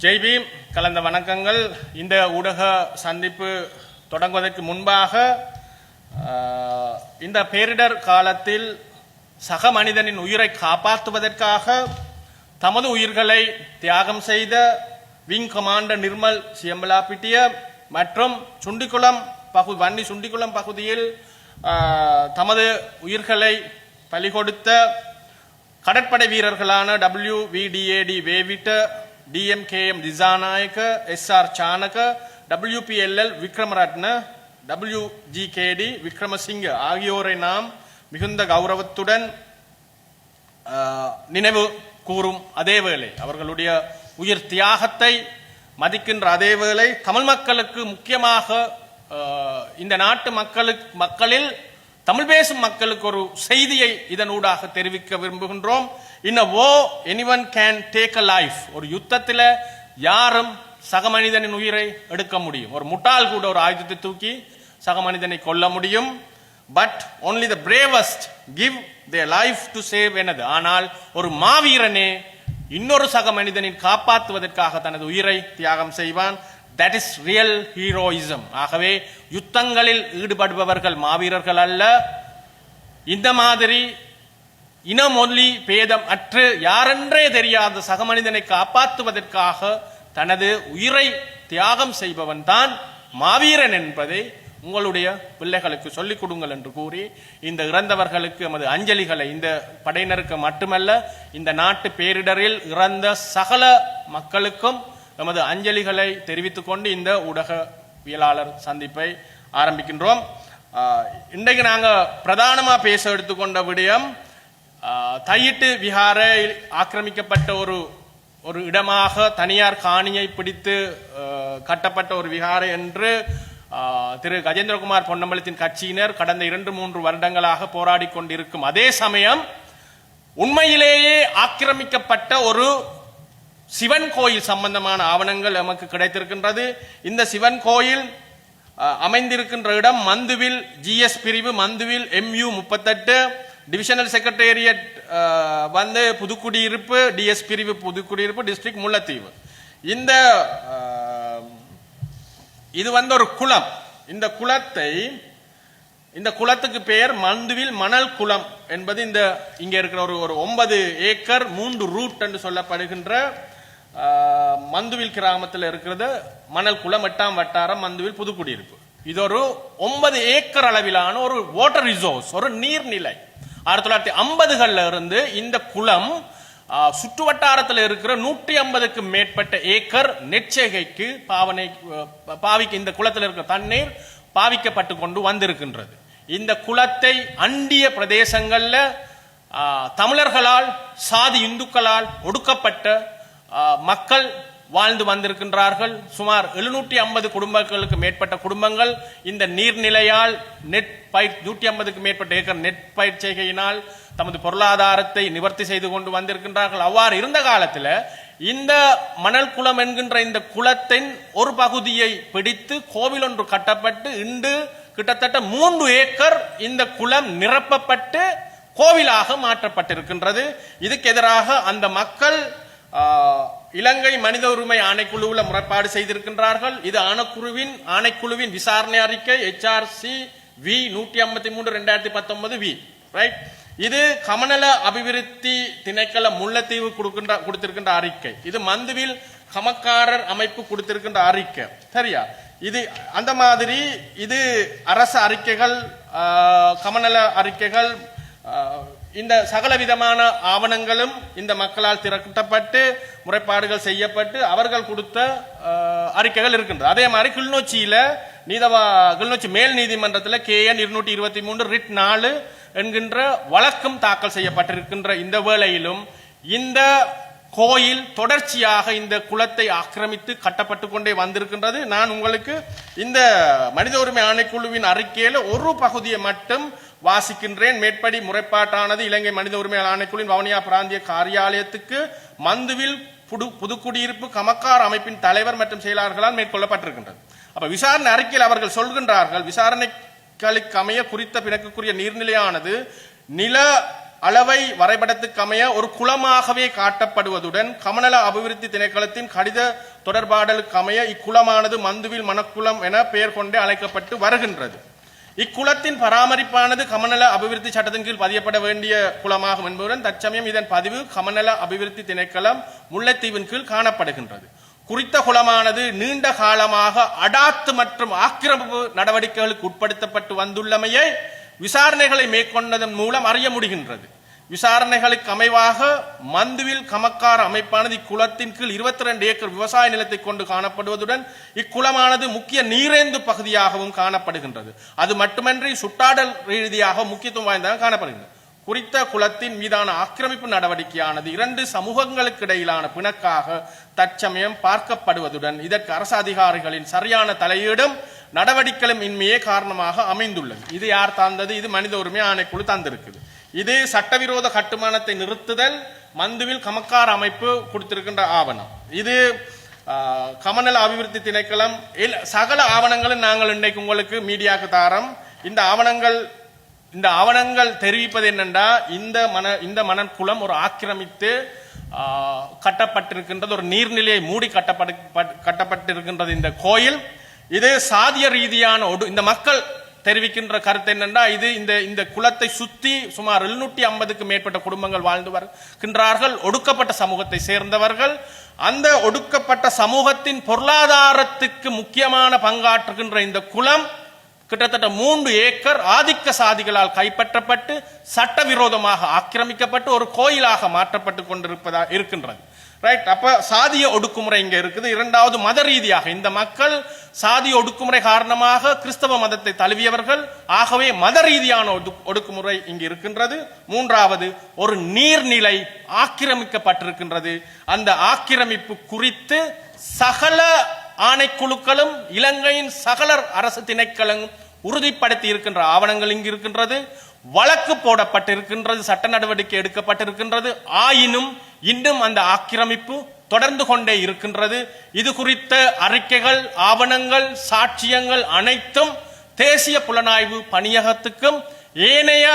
ஜெய்பீம் கலந்த வணக்கங்கள். இந்த ஊடக சந்திப்பு தொடங்குவதற்கு முன்பாக இந்த பேரிடர் காலத்தில் சக மனிதனின் உயிரை காப்பாற்றுவதற்காக தமது உயிர்களை தியாகம் செய்த விங் கமாண்டர் நிர்மல் சியம்பலாபிட்டிய மற்றும் வன்னி சுண்டிக்குளம் பகுதியில் தமது உயிர்களை பலி கொடுத்த கடற்படை வீரர்களான WVDAD வேவிட்ட DMKM Dissanayake SR Chanaka WPLL Wickramaratne WGKD Wickremesinghe ஆகியோரை நாம் மிகுந்த கௌரவத்துடன் நினைவு கூறும் அதேவேளை அவர்களுடைய உயிர் தியாகத்தை மதிக்கின்ற அதேவேளை தமிழ் மக்களுக்கு முக்கியமாக இந்த நாட்டு மக்களில் தமிழ் பேசும் மக்களுக்கு ஒரு செய்தியை இதனூடாக தெரிவிக்க விரும்புகின்றோம். In a war, anyone can take a life. ஒரு யுத்தத்தில் யாரும் சக மனிதனின் உயிரை எடுக்க முடியும். ஒரு முட்டாள் கூட ஒரு ஆயுதத்தை தூக்கி சக மனிதனை கொல்ல முடியும். But only the bravest give their life to save another. ஆனால் ஒரு மாவீரனே இன்னொரு சக மனிதனை காப்பாற்றுவதற்காக தனது உயிரை தியாகம் செய்வான். That is real heroism. ஆகவே யுத்தங்களில் ஈடுபடுபவர்கள் மாவீரர்கள் அல்ல. இந்த மாதிரி இனமொழி பேதம் அற்று யாரென்றே தெரியாத சக மனிதனை காப்பாற்றுவதற்காக தனது உயிரை தியாகம் செய்பவன் தான் மாவீரன் என்பதை உங்களுடைய பிள்ளைகளுக்கு சொல்லிக் கொடுங்கள் என்று கூறி இந்த இறந்தவர்களுக்கு எமது அஞ்சலிகளை இந்த படையினருக்கு மட்டுமல்ல இந்த நாட்டு பேரிடரில் இறந்த சகல மக்களுக்கும் எமது அஞ்சலிகளை தெரிவித்துக் கொண்டு இந்த ஊடகவியலாளர் சந்திப்பை ஆரம்பிக்கின்றோம். இன்றைக்கு நாங்கள் பிரதானமாக பேச எடுத்துக்கொண்ட விடயம் தையிட்டு விஹாரை ஆக்கிரமிக்கப்பட்ட ஒரு இடமாக தனியார் காணியை பிடித்து கட்டப்பட்ட ஒரு விஹாரை என்று திரு கஜேந்திரகுமார் பொன்னம்பலத்தின் கட்சியினர் கடந்த 2-3 வருடங்களாக போராடி கொண்டிருக்கும் அதே சமயம் உண்மையிலேயே ஆக்கிரமிக்கப்பட்ட ஒரு சிவன் கோயில் சம்பந்தமான ஆவணங்கள் நமக்கு கிடைத்திருக்கின்றது. இந்த சிவன் கோயில் அமைந்திருக்கின்ற இடம் மந்துவில் GS பிரிவு மந்துவில் MU 38 டிவிஷனல் செக்ரட்டேரியட் வந்து புதுக்குடியிருப்பு DS பிரிவு புதுக்குடியிருப்பு டிஸ்ட்ரிக்ட் முல்லைத்தீவு. இது வந்து ஒரு குளம். இந்த குளத்துக்கு பெயர் மந்துவில் மணல் குளம் என்பது இங்க இருக்கிற ஒரு 9 ஏக்கர் 3 ரூட் என்று சொல்லப்படுகின்ற மந்துவில் கிராமத்தில் இருக்கிறது மணல் குளம் 8ஆம் வட்டாரம் மந்துவில் புதுக்குடியிருப்பு. இது ஒரு 9 ஏக்கர் அளவிலான ஒரு வாட்டர் ரிசோர்ஸ், ஒரு நீர்நிலை. 1950களில் இருந்து இந்த குளம் சுற்று வட்டாரத்தில் இருக்கிற 150க்கு மேற்பட்ட ஏக்கர் நெற்செய்கைக்கு பாவிக்க இந்த குளத்தில் இருக்கிற தண்ணீர் பாவிக்கப்பட்டு கொண்டு வந்திருக்கின்றது. இந்த குளத்தை அண்டிய பிரதேசங்கள்ல தமிழர்களால் சாதி இந்துக்களால் ஒடுக்கப்பட்ட மக்கள் வாழ்ந்து வந்திருக்கின்றார்கள். சுமார் 750 குடும்பங்களுக்கு மேற்பட்ட குடும்பங்கள் இந்த நீர்நிலையால் 150க்கு மேற்பட்ட ஏக்கர் நெட் பயிர் செய்கையினால் தமது பொருளாதாரத்தை நிவர்த்தி செய்து கொண்டு வந்திருக்கின்றார்கள். அவ்வாறு இருந்த காலத்தில் இந்த மணல் குளம் என்கின்ற இந்த குளத்தின் ஒரு பகுதியை பிடித்து கோவில் ஒன்று கட்டப்பட்டு இன்று கிட்டத்தட்ட 3 ஏக்கர் இந்த குளம் நிரப்பப்பட்டு கோவிலாக மாற்றப்பட்டிருக்கின்றது. இதுக்கு எதிராக அந்த மக்கள் இலங்கை மனித உரிமை ஆணைக்குழுவில் முறைப்பாடு செய்திருக்கின்றார்கள். இது ஆணைக்குழுவின் விசாரணை அறிக்கை HRC V 153/2019 V. ரைட். இது கமநல அபிவிருத்தி திணைக்கள முல்லைத்தீவு கொடுத்திருக்கின்ற அறிக்கை. இது மந்துவில் கமக்காரர் அமைப்பு கொடுத்திருக்கின்ற அறிக்கை. சரியா? இது அந்த மாதிரி இது அரச அறிக்கைகள், கமநல அறிக்கைகள், இந்த சகல விதமான ஆவணங்களும் இந்த மக்களால் திரட்டப்பட்டு முறைப்பாடுகள் செய்யப்பட்டு அவர்கள் கொடுத்த அறிக்கைகள் இருக்கின்றது. அதே மாதிரி கிளிநொச்சி மேல் நீதிமன்றத்தில் KN 223 ரிட் 4 என்கின்ற வழக்கம் தாக்கல் செய்யப்பட்டிருக்கின்ற இந்த வேளையிலும் இந்த கோயில் தொடர்ச்சியாக இந்த குளத்தை ஆக்கிரமித்து கட்டப்பட்டு கொண்டே வந்திருக்கின்றது. நான் உங்களுக்கு இந்த மனித உரிமை ஆணைக்குழுவின் அறிக்கையில ஒரு பகுதியை மட்டும் வாசிக்கின்றேன். மேற்படி முறைப்பாட்டானது இலங்கை மனித உரிமை ஆணைக்குழுவின் வவுனியா பிராந்திய காரியாலயத்துக்கு மந்துவில் புதுக்குடியிருப்பு கமக்கார் அமைப்பின் தலைவர் மற்றும் செயலாளர்களால் மேற்கொள்ளப்பட்டிருக்கின்றது. அப்ப விசாரணை அறிக்கையில் அவர்கள் சொல்கின்றார்கள், விசாரணைகளுக்கு அமைய குறித்த பிணக்குக்குரிய நீர்நிலையானது நில அளவை வரைபடத்துக்கு அமைய ஒரு குளமாகவே காட்டப்படுவதுடன் கமநல அபிவிருத்தி திணைக்களத்தின் கடித தொடர்பாடலுக்கு அமைய இக்குளமானது மந்துவில் மணக்குளம் என பெயர் கொண்டே அழைக்கப்பட்டு வருகின்றது. இக்குளத்தின் பராமரிப்பானது கமநல அபிவிருத்தி சட்டத்தின் கீழ் பதியப்பட வேண்டிய குளமாகும் என்பதுடன் தற்சமயம் இதன் பதிவு கமநல அபிவிருத்தி திணைக்களம் முல்லைத்தீவின் கீழ் காணப்படுகின்றது. குறித்த குளமானது நீண்ட காலமாக அடாத்து மற்றும் ஆக்கிரமிப்பு நடவடிக்கைகளுக்கு உட்படுத்தப்பட்டு வந்துள்ளமையை விசாரணைகளை மேற்கொண்டதன் மூலம் அறிய முடிகின்றது. விசாரணைகளுக்கு அமைவாக மந்துவில் கமக்கார அமைப்பானது இக்குளத்தின் கீழ் 22 ஏக்கர் விவசாய நிலத்தை கொண்டு காணப்படுவதுடன் இக்குளமானது முக்கிய நீரேந்து பகுதியாகவும் காணப்படுகின்றது. அது மட்டுமன்றி சுட்டாடல் ரீதியாக முக்கியத்துவம் வாய்ந்ததாக காணப்படுகின்றது. குறித்த குளத்தின் மீதான ஆக்கிரமிப்பு நடவடிக்கையானது 2 சமூகங்களுக்கு இடையிலான பிணக்காக தற்சமயம் பார்க்கப்படுவதுடன் இதற்கு அரசு அதிகாரிகளின் சரியான தலையீடும் நடவடிக்கைகளும் இன்மையே காரணமாக அமைந்துள்ளது. இது யார் தந்தது? இது மனித உரிமை ஆணைக்குழு தந்திருக்குது. இது சட்டவிரோத கட்டுமானத்தை நிறுத்துதல் மந்துவில் கமக்கார அமைப்பு கொடுத்திருக்கின்ற ஆவணம். இது கமநல அபிவிருத்தி திணைக்களம் சகல ஆவணங்களும் நாங்கள் இன்றைக்கு உங்களுக்கு மீடியாவுக்கு தாரோம். இந்த ஆவணங்கள் தெரிவிப்பது என்னென்றா இந்த மணற்குளம் ஒரு ஆக்கிரமித்து கட்டப்பட்டிருக்கின்றது, ஒரு நீர்நிலையை மூடி கட்டப்பட்டிருக்கின்றது இந்த கோயில். இது சாதிய ரீதியான இந்த மக்கள் தெரிவிக்கின்ற கருத்து என்னென்றா இது இந்த குளத்தை சுத்தி சுமார் 750க்கு மேற்பட்ட குடும்பங்கள் வாழ்ந்து வருகின்றார்கள். ஒடுக்கப்பட்ட சமூகத்தை சேர்ந்தவர்கள். அந்த ஒடுக்கப்பட்ட சமூகத்தின் பொருளாதாரத்துக்கு முக்கியமான பங்காற்றுகின்ற இந்த குளம் கிட்டத்தட்ட 3 ஏக்கர் ஆதிக்க சாதிகளால் கைப்பற்றப்பட்டு சட்டவிரோதமாக ஆக்கிரமிக்கப்பட்டு ஒரு கோயிலாக மாற்றப்பட்டு கொண்டிருப்பதா இருக்கின்றது. ரைட். அப்ப சாதிய ஒடுக்குமுறை இங்க இருக்குது. இரண்டாவது மத ரீதியாக இந்த மக்கள் சாதிய ஒடுக்குமுறை காரணமாக கிறிஸ்தவ மதத்தை தழுவியவர்கள். ஆகவே மத ரீதியான ஒடுக்குமுறை இங்கு இருக்கின்றது. மூன்றாவது ஒரு நீர்நிலை ஆக்கிரமிக்கப்பட்டிருக்கின்றது. அந்த ஆக்கிரமிப்பு குறித்து சகல ஆணைக்குழுக்களும் இலங்கையின் சகல அரசு திணைக்களம் உறுதிப்படுத்தி இருக்கின்ற ஆவணங்கள் இங்கு இருக்கின்றது. வழக்கு போடப்பட்டிருக்கின்றது, சட்ட நடவடிக்கை எடுக்கப்பட்டிருக்கின்றது. ஆயினும் இன்னும் அந்த ஆக்கிரமிப்பு தொடர்ந்து கொண்டே இருக்கின்றது. இது குறித்த அறிக்கைகள், ஆவணங்கள், சாட்சியங்கள் அனைத்தும் தேசிய புலனாய்வு பணியகத்துக்கும் ஏனைய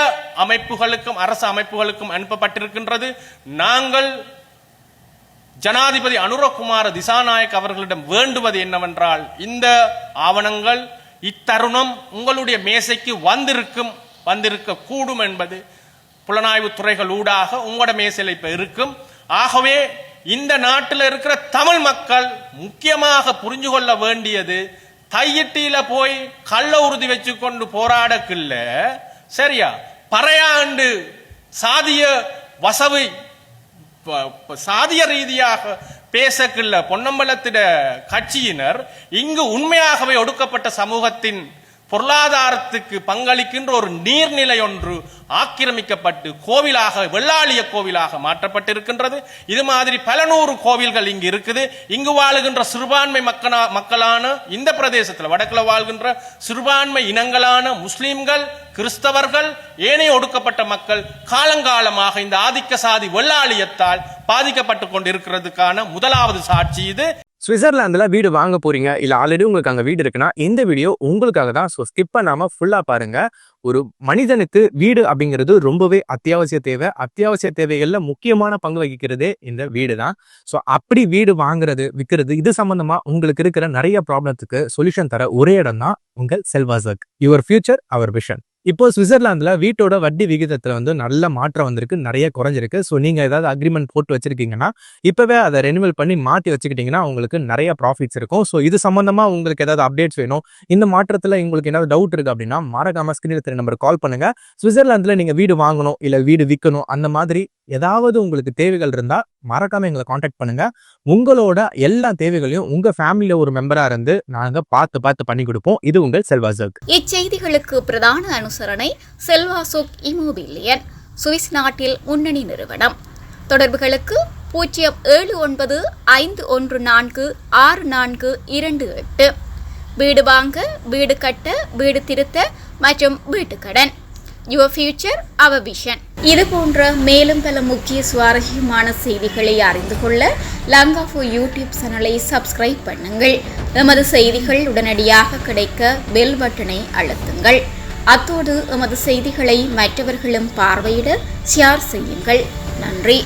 அமைப்புகளுக்கும் அரசு அமைப்புகளுக்கும் அனுப்பப்பட்டிருக்கின்றது. நாங்கள் ஜனாதிபதி அனுரகுமார திசாநாயக் அவர்களிடம் வேண்டுவது என்னவென்றால் இந்த ஆவணங்கள் இத்தருணம் உங்களுடைய மேசைக்கு வந்திருக்க கூடும் என்பது புலனாய்வு துறைகள் ஊடாக உங்களோட மேசையில் இப்ப இருக்கும். ஆகவே இந்த நாட்டில் இருக்கிற தமிழ் மக்கள் முக்கியமாக புரிஞ்சு கொள்ள வேண்டியது தையிட்டியில போய் கள்ள உறுதி வச்சு கொண்டு போராடக்கில்ல, சரியா? பறையாண்டு சாதிய வசவை சாதிய ரீதியாக பேசக்கில்ல பொன்னம்பலத்திட கட்சியினர் இங்கு உண்மையாகவே ஒடுக்கப்பட்ட சமூகத்தின் பொருளாதாரத்துக்கு பங்களிக்கின்ற ஒரு நீர்நிலை ஒன்று ஆக்கிரமிக்கப்பட்டு கோவிலாக வெள்ளாளிய கோவிலாக மாற்றப்பட்டிருக்கின்றது. இது மாதிரி பல நூறு கோவில்கள் இங்கு இருக்குது. இங்கு வாழுகின்ற சிறுபான்மை மக்களான இந்த பிரதேசத்தில் வடக்குல வாழ்கின்ற சிறுபான்மை இனங்களான முஸ்லிம்கள், கிறிஸ்தவர்கள், ஏனைய ஒடுக்கப்பட்ட மக்கள் காலங்காலமாக இந்த ஆதிக்க சாதி வெள்ளாளியத்தால் பாதிக்கப்பட்டு கொண்டிருக்கிறதுக்கான முதலாவது சாட்சி இது. சுவிட்சர்லாந்துல வீடு வாங்க போறீங்க, இல்ல ஆல்ரெடி உங்களுக்கு அங்க வீடு இருக்குன்னா இந்த வீடியோ உங்களுக்காக தான். ஸோ ஸ்கிப் பண்ணாம ஃபுல்லா பாருங்க. ஒரு மனிதனுக்கு வீடு அப்படிங்கிறது ரொம்பவே அத்தியாவசிய தேவை. அத்தியாவசிய தேவைகள்ல முக்கியமான பங்கு வகிக்கிறதே இந்த வீடு தான். ஸோ அப்படி வீடு வாங்குறது, விற்கிறது, இது சம்பந்தமா உங்களுக்கு இருக்கிற நிறைய ப்ராப்ளத்துக்கு சொல்யூஷன் தர ஒரே இடம் தான் உங்கள் செல்வாசக். Your future our vision. இப்போ சுவிட்சர்லாந்துல வீட்டோட வட்டி விகிதத்துல நல்ல மாற்றம் வந்திருக்கு, நிறைய குறைஞ்சிருக்கு. ஸோ நீங்க ஏதாவது அக்ரிமெண்ட் போட்டு வச்சிருக்கீங்கன்னா இப்பவே அதை ரெனிவல் பண்ணி மாற்றி வச்சுக்கிட்டீங்கன்னா உங்களுக்கு நிறைய ப்ராஃபிட்ஸ் இருக்கும். ஸோ இது சம்பந்தமா உங்களுக்கு ஏதாவது அப்டேட்ஸ் வேணும், இந்த மாற்றத்துல உங்களுக்கு ஏதாவது டவுட் இருக்கு அப்படின்னா மறக்காம ஸ்கிரீன்ல தெரிய நம்பர் கால் பண்ணுங்க. சுவிட்சர்லாந்துல நீங்க வீடு வாங்கணும் இல்ல வீடு விற்கணும், அந்த மாதிரி ஏதாவது உங்களுக்கு தேவைகள் இருந்தா மறக்காம எங்களை காண்டாக்ட் பண்ணுங்க. உங்களோட எல்லா தேவைகளையும் உங்க ஃபேமிலியில ஒரு மெம்பரா இருந்து நாங்க பார்த்து பண்ணி கொடுப்போம். இது உங்கள் செல்வாசக். இச்செய்திகளுக்கு பிரதான அனுசரணை செல்வாசோக் இமோபிலியன், சுவிஸ் நாட்டில் முன்னணி நிறுவனம். தொடர்புகளுக்கு 07951464428. வீடு வாங்க, வீடு கட்ட, வீடு திருத்த மற்றும் வீட்டுக்கடன். Your future our vision. இது போன்ற மேலும் பல முக்கிய சுவாரஸ்யமான செய்திகளை அறிந்து கொள்ள லங்காஃபோ யூடியூப் சேனலை சப்ஸ்கிரைப் பண்ணுங்கள். எமது செய்திகள் உடனடியாக கிடைக்க பெல் பட்டனை அழுத்துங்கள். அத்தோடு எமது செய்திகளை மற்றவர்களும் பார்வையிட ஷேர் செய்யுங்கள். நன்றி.